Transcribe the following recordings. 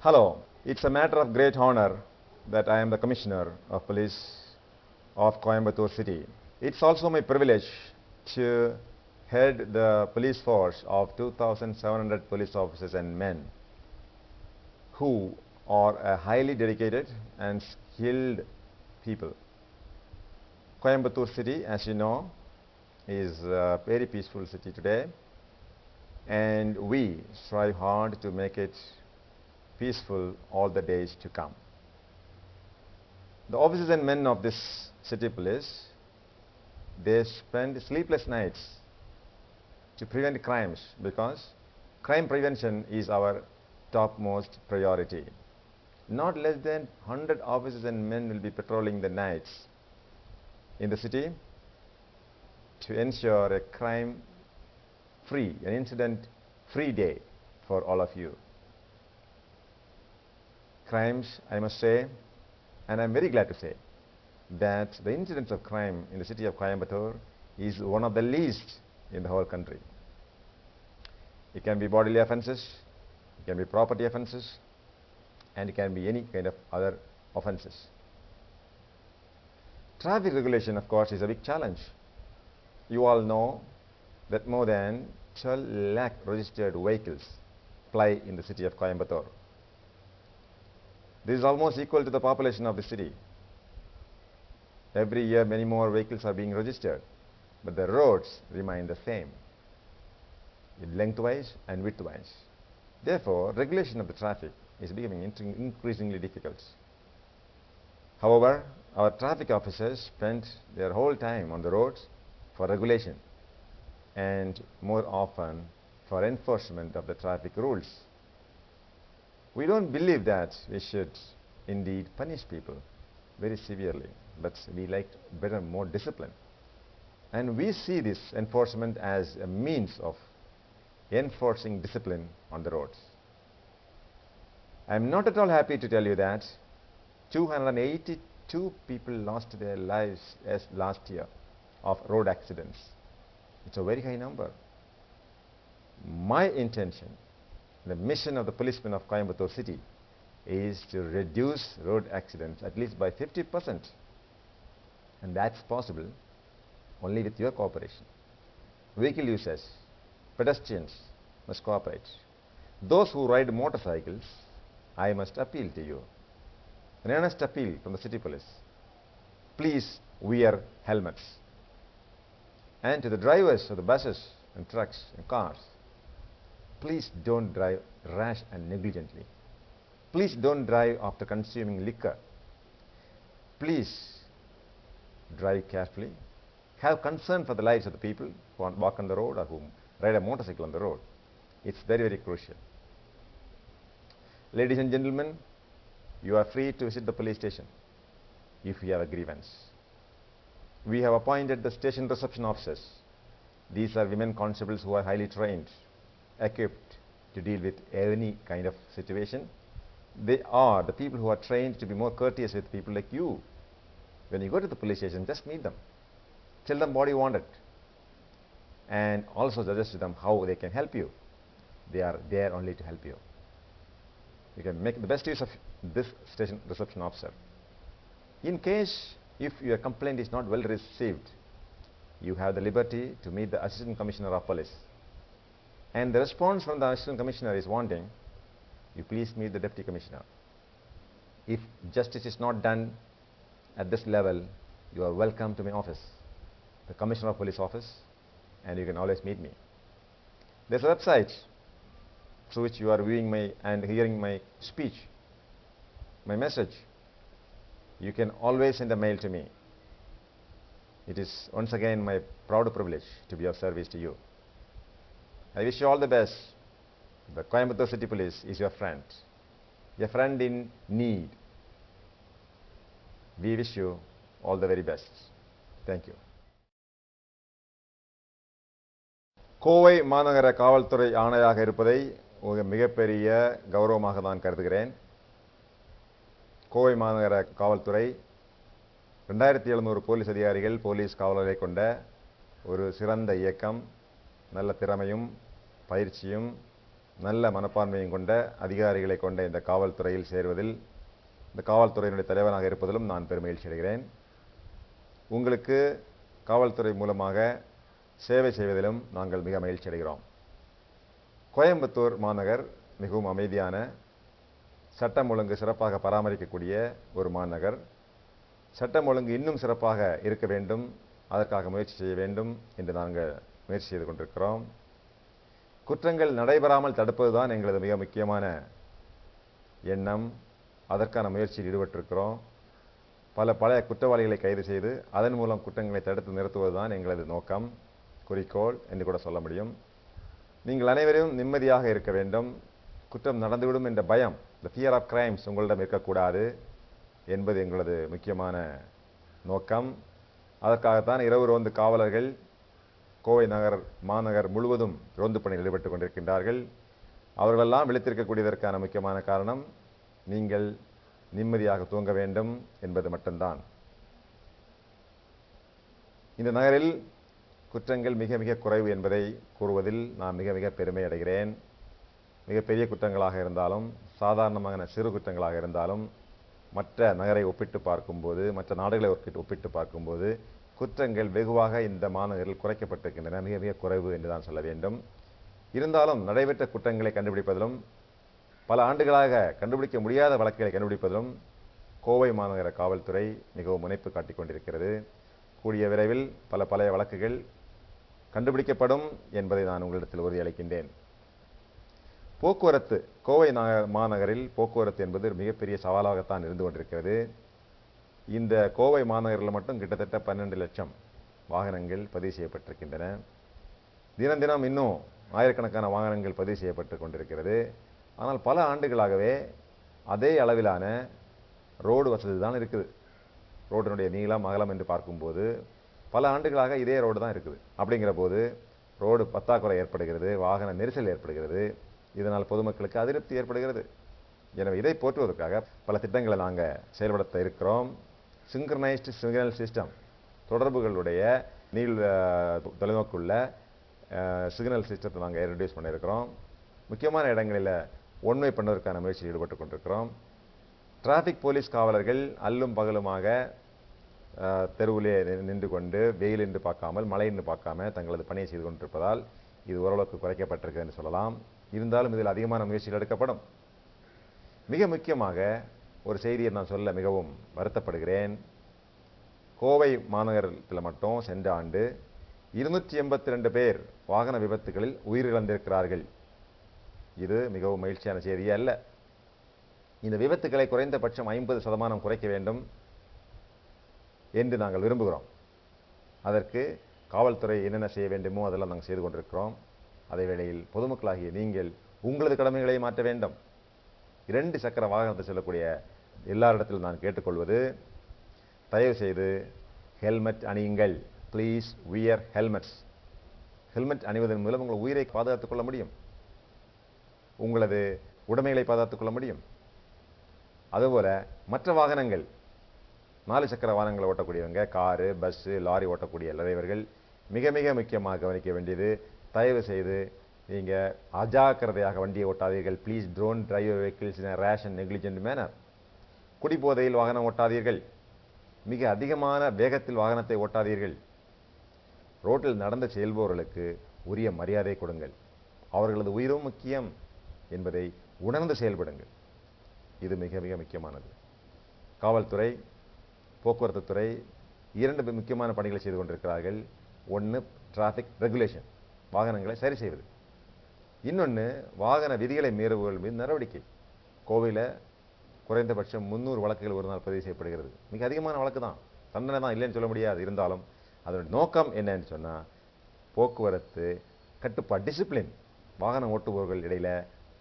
Hello, it's a matter of great honor that I am the Commissioner of Police of Coimbatore City. It's also my privilege to head the police force of 2,700 police officers and men who are a highly dedicated and skilled people. Coimbatore City, as you know, is a very peaceful city today, and we strive hard to make it peaceful all the days to come. The officers and men of this city police, they spend sleepless nights to prevent crimes, because crime prevention is our topmost priority. Not less than 100 officers and men will be patrolling the nights in the city to ensure a crime-free, an incident-free day for all of you. Crimes, I must say, and I'm very glad to say, that the incidence of crime in the city of Coimbatore is one of the least in the whole country. It can be bodily offenses, it can be property offenses, and it can be any kind of other offenses. Traffic regulation, of course, is a big challenge. You all know that more than 12 lakh registered vehicles ply in the city of Coimbatore. This is almost equal to the population of the city. Every year, many more vehicles are being registered, but the roads remain the same, in lengthwise and widthwise. Therefore, regulation of the traffic is becoming increasingly difficult. However, our traffic officers spend their whole time on the roads for regulation and more often for enforcement of the traffic rules. We don't believe that we should indeed punish people very severely, but we like better, more discipline. And we see this enforcement as a means of enforcing discipline on the roads. I am not at all happy to tell you that 282 people lost their lives as last year of road accidents. It's a very high number. My intention, the mission of the policemen of Coimbatore City, is to reduce road accidents at least by 50%. And that's possible only with your cooperation. Vehicle users, pedestrians must cooperate. Those who ride motorcycles, I must appeal to you. An earnest appeal from the city police. Please wear helmets. And to the drivers of the buses and trucks and cars, please don't drive rash and negligently. Please don't drive after consuming liquor. Please drive carefully. Have concern for the lives of the people who walk on the road or who ride a motorcycle on the road. It's very, very crucial. Ladies and gentlemen, you are free to visit the police station if you have a grievance. We have appointed the station reception officers. These are women constables who are highly trained, equipped to deal with any kind of situation. They are the people who are trained to be more courteous with people like you. When you go to the police station, just meet them. Tell them what you wanted, and also suggest to them how they can help you. They are there only to help you. You can make the best use of this station reception officer. In case if your complaint is not well received, you have the liberty to meet the Assistant Commissioner of Police. And the response from the Assistant Commissioner is wanting, you please meet the Deputy Commissioner. If justice is not done at this level, you are welcome to my office, the Commissioner of Police office, and you can always meet me. There's a website through which you are viewing my and hearing my speech, my message. You can always send a mail to me. It is once again my proud privilege to be of service to you. I wish you all the best. The Coimbatore City Police is your friend, a friend in need. We wish you all the very best. Thank you. Kovai மாநகர காவல்துறை ஆணையாக இருப்பதை ஒரு மிகப்பெரிய கௌரவமாக நான் கருதுகிறேன். கோவை மாநகர காவல்துறை 2700 போலீஸ் அதிகாரிகள், போலீஸ் காவலர்களை கொண்ட ஒரு சிறந்த இயக்கம். நல்ல திறமையும் பயிற்சியும் நல்ல மனப்பான்மையும் கொண்ட அதிகாரிகளை கொண்ட இந்த காவல்துறையில் சேர்வதில், இந்த காவல்துறையினுடைய தலைவராக இருப்பதிலும் நான் பெருமகிழ்ச்சி அடைகிறேன். உங்களுக்கு காவல்துறை மூலமாக சேவை செய்வதிலும் நாங்கள் மிக மகிழ்ச்சி அடைகிறோம். கோயம்புத்தூர் மாநகர் மிகவும் அமைதியான, சட்டம் ஒழுங்கு சிறப்பாக பராமரிக்கக்கூடிய ஒரு மாநகர். சட்டம் ஒழுங்கு இன்னும் சிறப்பாக இருக்க வேண்டும், அதற்காக முயற்சி செய்ய வேண்டும் என்று நாங்கள் முயற்சி செய்து கொண்டிருக்கிறோம். குற்றங்கள் நடைபெறாமல் தடுப்பதுதான் எங்களது மிக முக்கியமான எண்ணம். அதற்கான முயற்சியில் ஈடுபட்டிருக்கிறோம். பல பழைய குற்றவாளிகளை கைது செய்து அதன் மூலம் குற்றங்களை தடுத்து நிறுத்துவதுதான் எங்களது நோக்கம், குறிக்கோள் என்று கூட சொல்ல முடியும். நீங்கள் அனைவரும் நிம்மதியாக இருக்க வேண்டும். குற்றம் நடந்துவிடும் என்ற பயம், the fear of crimes உங்களிடம் இருக்கக்கூடாது என்பது எங்களது முக்கியமான நோக்கம். அதற்காகத்தான் இரவு ரோந்து காவலர்கள் கோவை மாநகர் முழுவதும் ரோந்து பணியில் ஈடுபட்டுக் கொண்டிருக்கின்றார்கள். அவர்களெல்லாம் விழித்திருக்கக்கூடியதற்கான முக்கியமான காரணம் நீங்கள் நிம்மதியாக தூங்க வேண்டும் என்பது மட்டும்தான். இந்த நகரில் குற்றங்கள் மிக மிக குறைவு என்பதை கூறுவதில் நான் மிக மிக பெருமை அடைகிறேன். மிகப்பெரிய குற்றங்களாக இருந்தாலும், சாதாரணமான சிறு குற்றங்களாக இருந்தாலும், மற்ற நகரை ஒப்பிட்டு பார்க்கும்போது, மற்ற நாடுகளை ஒப்பிட்டு பார்க்கும்போது குற்றங்கள் வெகுவாக இந்த மாநகரில் குறைக்கப்பட்டிருக்கின்றன. மிக மிக குறைவு என்றுதான் சொல்ல வேண்டும். இருந்தாலும் நடைபெற்ற குற்றங்களை கண்டுபிடிப்பதிலும், பல ஆண்டுகளாக கண்டுபிடிக்க முடியாத வழக்குகளை கண்டுபிடிப்பதிலும் கோவை மாநகர காவல்துறை மிகவும் முனைப்பு காட்டிக் கொண்டிருக்கிறது. கூடிய விரைவில் பல பழைய வழக்குகள் கண்டுபிடிக்கப்படும் என்பதை நான் உங்களிடத்தில் உறுதியளிக்கின்றேன். போக்குவரத்து, கோவை மாநகரில் போக்குவரத்து என்பது மிகப்பெரிய சவாலாகத்தான் இருந்து கொண்டிருக்கிறது. இந்த கோவை மாநகரில் மட்டும் கிட்டத்தட்ட 12 லட்சம் வாகனங்கள் பதிவு செய்யப்பட்டிருக்கின்றன. தினம் தினம் இன்னும் ஆயிரக்கணக்கான வாகனங்கள் பதிவு செய்யப்பட்டு கொண்டிருக்கிறது. ஆனால் பல ஆண்டுகளாகவே அதே அளவிலான ரோடு வசதி தான் இருக்குது. ரோட்டினுடைய நீளம் அகலம் என்று பார்க்கும்போது பல ஆண்டுகளாக இதே ரோடு தான் இருக்குது. அப்படிங்கிற போது ரோடு பற்றாக்குறை ஏற்படுகிறது, வாகன நெரிசல் ஏற்படுகிறது. இதனால் பொதுமக்களுக்கு அதிருப்தி ஏற்படுகிறது. எனவே இதை போற்றுவதற்காக பல திட்டங்களை நாங்கள் செயல்படுத்த இருக்கிறோம். சிங்க்ரனைஸ்டு சிக்னல் சிஸ்டம், தொடர்புகளுடைய தொலைநோக்குள்ள சிக்னல் சிஸ்டத்தை நாங்கள் இன்ட்ரோடியூஸ் பண்ணியிருக்கிறோம். முக்கியமான இடங்களில் ஒன்மை பண்ணுவதற்கான முயற்சியில் ஈடுபட்டு கொண்டிருக்கிறோம். டிராஃபிக் போலீஸ் காவலர்கள் அல்லும் பகலுமாக தெருவிலே நின்று கொண்டு வெயில் என்று பார்க்காமல், மழை என்று பார்க்காம தங்களது பணியை செய்து கொண்டிருப்பதால் இது ஓரளவுக்கு குறைக்கப்பட்டிருக்கு என்று சொல்லலாம். இருந்தாலும் இதில் அதிகமான முயற்சிகள் எடுக்கப்படும். மிக முக்கியமாக ஒரு செய்தியை நான் சொல்ல மிகவும் வருத்தப்படுகிறேன். கோவை மாநகரத்தில் மட்டும் சென்ற ஆண்டு 282 பேர் வாகன விபத்துகளில் உயிரிழந்திருக்கிறார்கள். இது மிகவும் மகிழ்ச்சியான செய்தி அல்ல. இந்த விபத்துக்களை குறைந்தபட்சம் 50% குறைக்க வேண்டும் என்று நாங்கள் விரும்புகிறோம். அதற்கு காவல்துறை என்னென்ன செய்ய வேண்டுமோ அதெல்லாம் நாங்கள் செய்து கொண்டிருக்கிறோம். அதே வேளையில் பொதுமக்களாகிய நீங்கள் உங்களது கடமைகளை மாற்ற வேண்டும். 2 சக்கர வாகனத்தை செல்லக்கூடிய எல்லாரிடத்திலும் நான் கேட்டுக்கொள்வது, தயவு செய்து ஹெல்மெட் அணியுங்கள். Please wear helmets. ஹெல்மெட் அணிவதன் மூலம் உங்கள் உயிரை பாதுகாத்துக் கொள்ள முடியும், உங்களது உடைமைகளை பாதுகாத்துக் கொள்ள முடியும். அதுபோல மற்ற வாகனங்கள், 4 சக்கர வாகனங்களை ஓட்டக்கூடியவங்க, காரு, பஸ்ஸு, லாரி ஓட்டக்கூடிய டிரைவர்கள் மிக மிக முக்கியமாக கவனிக்க வேண்டியது, தயவு செய்து நீங்கள் அஜாக்கிரதையாக வண்டியை ஓட்டாதீர்கள். Please don't drive your vehicles in a rash and negligent manner. குடிபோதையில் வாகனம் ஓட்டாதீர்கள். மிக அதிகமான வேகத்தில் வாகனத்தை ஓட்டாதீர்கள். ரோட்டில் நடந்து செல்பவர்களுக்கு உரிய மரியாதை கொடுங்கள். அவர்களது உயிரும் முக்கியம் என்பதை உணர்ந்து செயல்படுங்கள். இது மிக மிக முக்கியமானது. காவல்துறை, போக்குவரத்து துறை 2 முக்கியமான பணிகளை செய்து கொண்டிருக்கிறார்கள். ஒன்று டிராஃபிக் ரெகுலேஷன், வாகனங்களை சரி செய்வது. இன்னொன்று வாகன விதிகளை மீறுபவர்கள் மீது நடவடிக்கை. கோவையில் குறைந்தபட்சம் 300 வழக்குகள் ஒரு நாள் பதிவு செய்யப்படுகிறது. மிக அதிகமான வழக்கு தான், தண்டனை தான் இல்லைன்னு சொல்ல முடியாது. இருந்தாலும் அதனுடைய நோக்கம் என்னன்னு சொன்னால் போக்குவரத்து கட்டுப்பாடு, டிசிப்ளின், வாகனம் ஓட்டுபவர்கள் இடையில்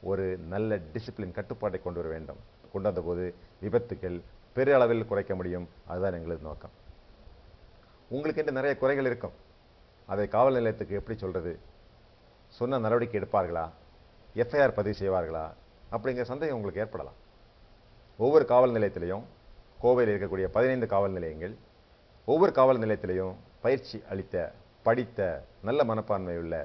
ஒரு நல்ல டிசிப்ளின் கட்டுப்பாட்டை கொண்டு வர வேண்டும். கொண்டு வந்த போது விபத்துக்கள் பெரிய அளவில் குறைக்க முடியும். அதுதான் எங்களது நோக்கம். உங்களுக்கு என்று நிறைய குறைகள் இருக்கும். அதை காவல் நிலையத்துக்கு எப்படி சொல்றது? சொன்ன நடவடிக்கை எடுப்பார்களா? எஃப்ஐஆர் பதிவு செய்வார்களா? அப்படிங்கிற சந்தேகம் உங்களுக்கு ஏற்படலாம். ஒவ்வொரு காவல் நிலையத்திலையும், கோவையில் இருக்கக்கூடிய 15 காவல் நிலையங்கள், ஒவ்வொரு காவல் நிலையத்திலையும் பயிற்சி அளித்த, படித்த, நல்ல மனப்பான்மை உள்ள